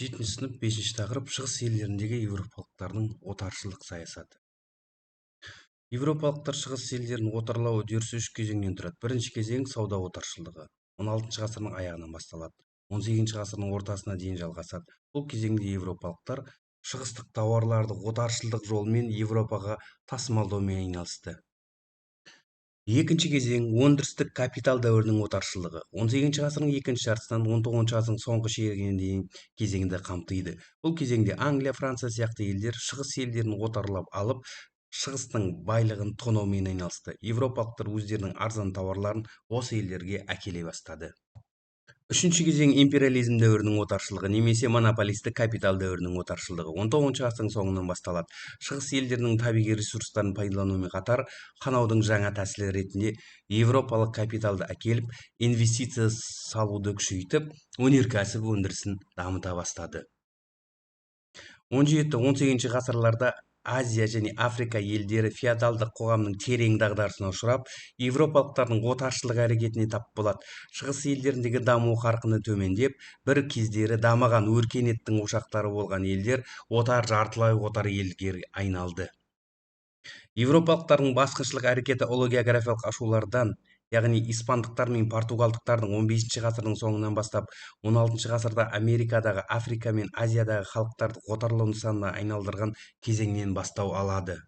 Жетінші сынып 5-ші тақырып шығыс елдеріндегі еуропалықтардың отаршылдық саясаты. Еуропалықтар шығыс елдерін отарлау үдерісі 3 кезеңнен тұрады. Бірінші кезең сауда отаршылдығы 16 ғасырдың аяғынан басталады. 18 ғасырдың ортасына дейін жалғасады. Бұл кезеңде еуропалықтар шығыстық тауарларды отаршылдық жолмен Еуропаға тасымалдаумен айналысты. Екінші кезең өндірістік капитал дәуірінің отаршылдығы 18 ғасырдың екінші жартысынан 19 ғасырдың соңғы ширегіне дейін кезеңді қамтиды. Бұл кезеңде Англия, Франция сияқты елдер шығыс елдерін отарлап алып, шығыстың байлығын тонаумен айналысты. Еуропалықтар өздерінің арзан тауарларын осы елдерге әкеле бастады. Үшінші кезең империализм дәуірінің отаршылығы немесе монополистік капитал дәуірінің отаршылығы 19 ғасырдың соңынан басталады. Шығыс елдерінің табиғи ресурстарын пайдаланумен қатар қанаудың жаңа тәсілі ретінде еуропалық капиталды әкеліп, инвестиция салуды күшейтіп, өнеркәсіп өндірісін дамыта бастады. 17-18 ғасырларда Азия және Африка елдері феодалдық қоғамның терең дағдарысына ұшырап, еуропалықтардың отаршылық әрекетіне тап болады. Шығыс елдеріндегі даму қарқыны төмендеп, бір кездері дамыған өркениеттің ошақтары болған елдер жартылай отар елге айналды. Еуропалықтардың басқыншылық әрекеті ұлы географиялық ашулардан, яғни испандықтар мен португалдықтардың 15 ғасырдың соңынан бастап 16 ғасырда Америкадағы, Африка мен Азиядағы халықтарды отарлау нысанына айналдырған кезеңнен бастау алады.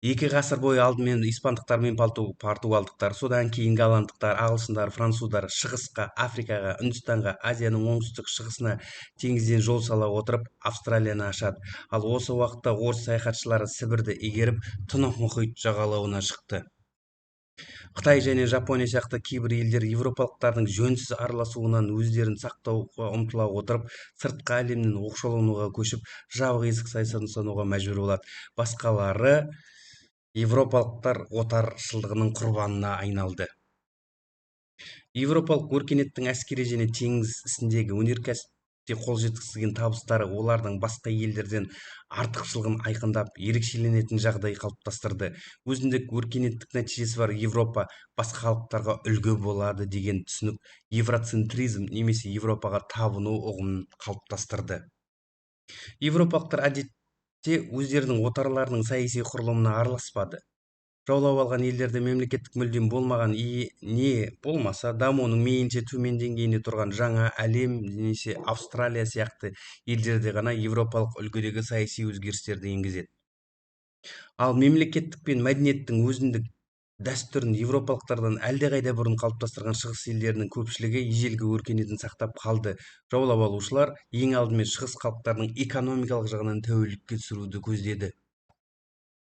2 ғасыр бойы алдымен испандықтар мен португалдықтар, содан кейін голландықтар, ағылшындар, француздар шығысқа, Африкаға, Үндістанға, Азияның оңтүстік шығысына теңізден жол сала отырып Австралияны ашады. Ал осы уақытта орыс саяхатшылары Сібірді игеріп, Тынық мұхит жағалауына шықты. Қытай және Жапония сияқты кейбір елдер еуропалықтардың жөнсіз араласуынан өздерін сақтауға ұмтыла отырып, сыртқы әлемнен оқшаулануға көшіп, жабық есік саясатын ұстануға мәжбүр болады. Басқалары еуропалықтар отаршылдығының құрбанына айналды. Еуропалық өркениеттің әскери және теңіз ісіндегі өнеркәсіпте қол жеткізген табыстары олардың басқа елдерден артықшылығын айқындап, ерекшеленетін жағдай қалыптастырды. Өзіндік өркениеттік нәтижесі бар Еуропа басқа халықтарға үлгі болады деген түсінік евроцентризм немесе Еуропаға табыну ұғымын қалыптастырды. Еуропалықтар әдетте өздерінің отарларының саяси құрылымына араласпады. Жаулап алған елдерде мемлекеттік мүлдем болмаған не болмаса дамуының мейлінше төмен деңгейінде тұрған жаңа әлем немесе Австралия сияқты елдерде ғана еуропалық үлгідегі саяси өзгерістерді енгізеді. Ал мемлекеттік пен мәдениеттің өзіндік дәстүрін еуропалықтардан әлдеқайда бұрын қалыптастырған шығыс елдерінің көпшілігі ежелгі өркениетін сақтап қалды. Жаулап алушылар ең алдымен шығыс халықтарының экономикалық жағынан тәуелділікке түсіруді көздеді.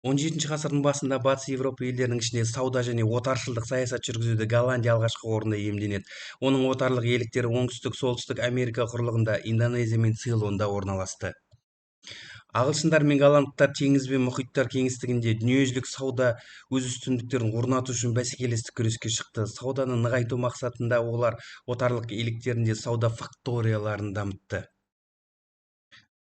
17 ғасырдың басында батыс Еуропа елдерінің ішінде сауда және отаршылдық саясат жүргізуде Голландия алғашқы орында иемденеді. Оның отарлық иеліктері оңтүстік, солтүстік Америка құрлығында, Индонезия мен Цейлонда орналасты. Ағылшындар мен голландтар теңіз бен мұхиттар кеңістігінде дүниежүзілік сауда өз үстемдіктерін орнату үшін бәсекелестік күреске шықты. Сауданы нығайту мақсатында олар отарлық иеліктерінде сауда факторияларын дамытты.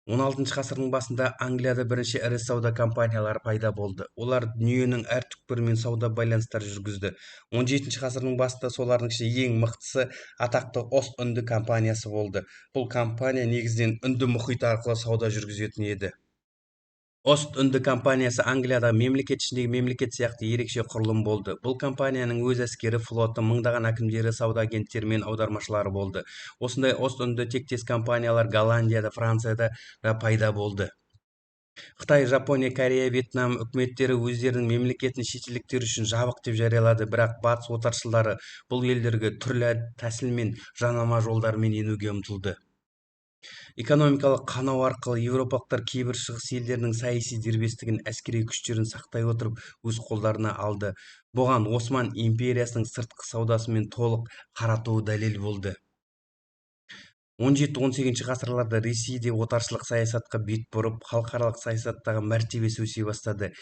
16 ғасырдың басында Англияда бірінші ірі сауда компаниялары пайда болды. Олар дүниенің әр түкпірімен сауда байланыстар жүргізді. 17 ғасырдың басында солардың ішінде ең мықтысы атақты Ост-Үнді компаниясы болды. Бұл компания негізінен Үнді мұхиты арқылы сауда жүргізетін еді. Ост-Үнді компаниясы Англиядағы мемлекет ішіндегі мемлекет сияқты ерекше құрылым болды. Бұл компанияның өз әскері, флоты, мыңдаған әкімдері, сауда агенттері мен аудармашылары болды. Осындай Ост-Үнді тектес компаниялар Голландияда, Францияда да пайда болды. Қытай, Жапония, Корея, Вьетнам үкіметтері өздерінің мемлекетін шетелдіктер үшін жабық деп жариялады, бірақ батыс отаршылдары бұл елдерге түрлі тәсілмен жанама жолдармен енуге ұмтылды. Экономикалық қанау арқылы еуропалықтар кейбір шығыс елдерінің саяси дербестігін, әскери күштерін сақтай отырып өз қолдарына алды. Бұған Осман империясының сыртқы саудасымен толық қаратуы дәлел болды. 17-18 ғасырларда Ресейде отаршылық саясатқа бет бұрып, халықаралық саясаттағы мәртебесі өсе бастады.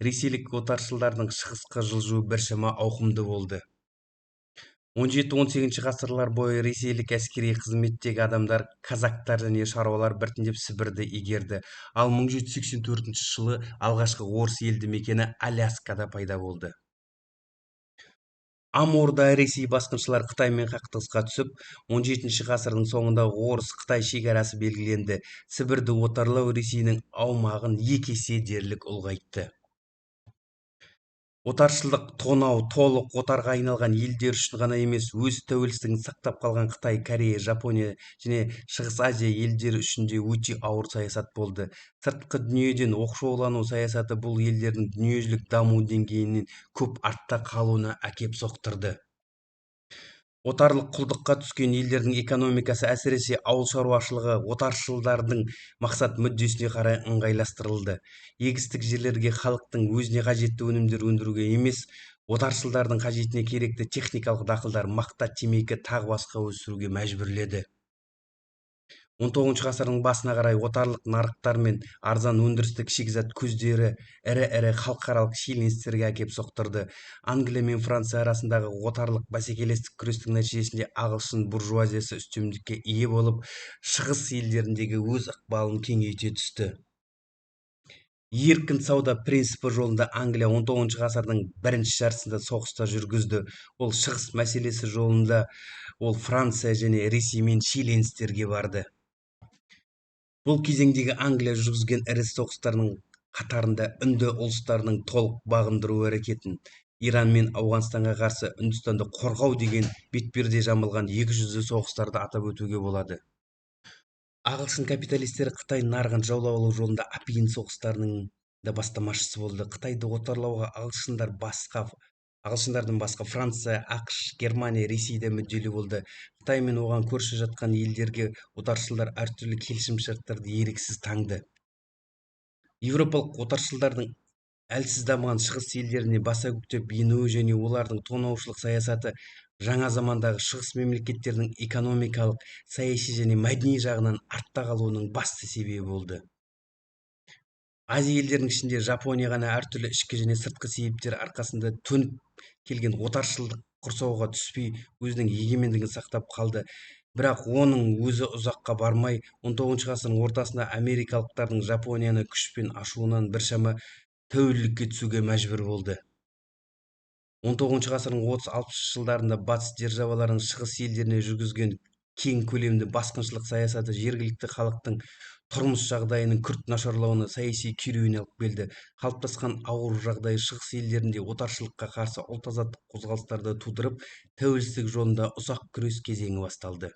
Ресейлік отаршылдардың шығысқа жылжуы біршама ауқымды болды. 17-18 ғасырлар бойы ресейлік әскери қызметтегі адамдар, казактар және шаруалар біртіндеп Сібірді игерді. Ал 1784 жылы алғашқы орыс елді мекені Аляскада пайда болды. амурда ресей басқыншылар қытаймен қақтығысқа түсіп, 17 ғасырдың соңында орыс-қытай шекарасы белгіленді. Сібірді отарлау Ресейдің аумағын 2 есе дерлік ұлғайтты. Отаршылдық тонау толық отарға айналған елдер үшін ғана емес, өз тәуелсіздігін сақтап қалған Қытай, Корея, Жапония және Шығыс Азия елдері үшін де өте ауыр саясат болды. Сыртқы дүниеден оқшаулану саясаты бұл елдердің дүниежүзілік даму деңгейінен көп артта қалуына әкеп соқтырды. Отарлық құлдыққа түскен елдердің экономикасы, әсіресе ауыл шаруашылығы, отаршылдардың мақсат мүддесіне қарай ыңғайластырылды. Егістік жерлерге халықтың өзіне қажетті өнімдер өндіруге емес, отаршылдардың қажетіне керекті техникалық дақылдар, мақта, темекі тағы басқа өсіруге мәжбүрледі. 19 ғасырдың басына қарай отарлық нарықтар мен арзан өндірістік шикізат көздері ірі халықаралық шиеленістерге әкеп соқтырды. Англия мен Франция арасындағы отарлық бәсекелестік күрестің нәтижесінде ағылшын буржуазиясы үстемдікке ие болып, шығыс елдеріндегі өз ықпалын кеңейте түсті. Еркін сауда принципі жолында Англия 19 ғасырдың бірінші жартысында соғыста жүргізді. Ол шығыс мәселесі жолында ол Франция және Ресеймен шиеленістерге барды. Бұл кезеңдегі Англия жүргізген ірі соғыстарының қатарында үнді ұлыстарының толық бағындыру әрекетін, Иран мен Ауғанстанға қарсы Үндістанды қорғау деген бетперде жамылған 200 соғыстарды атап өтуге болады. Ағылшын капиталистері Қытай нарығын жаулап алу жолында апиын соғыстарының да бастамашысы болды. Қытайды отарлауға ағылшындардан басқа Франция, ақш, Германия, Ресей де мүдделі болды. Қытай мен оған көрші жатқан елдерге отаршылдар әртүрлі келісімшарттарды еріксіз таңды. Еуропалық отаршылдардың әлсіз дамыған шығыс елдеріне баса көктеп енуі және олардың тонаушылық саясаты жаңа замандағы шығыс мемлекеттерінің экономикалық, саяси және мәдени жағынан артта қалуының басты себебі болды. Азия елдерінің ішінде Жапония ғана әртүрлі ішкі және сыртқы себептер арқасында төніп келген отаршылдық құрсауға түспей, өзінің егемендігін сақтап қалды. Бірақ оның өзі ұзаққа бармай, 19 ғасырдың ортасында америкалықтардың Жапонияны күшпен ашуынан біршама тәуелділікке түсуге мәжбүр болды. 19 ғасырдың 30-60 жылдарында батыс державаларының шығыс елдеріне жүргізген кең көлемді басқыншылық саясаты жергілікті халықтың тұрмыс жағдайының күрт нашарлауына, саяси күйреуіне алып келді. Қалыптасқан ауыр жағдай шығыс елдерінде отаршылыққа қарсы ұлт азаттық қозғалыстарды тудырып, тәуелсіздік жолында ұзақ күрес кезеңі басталды.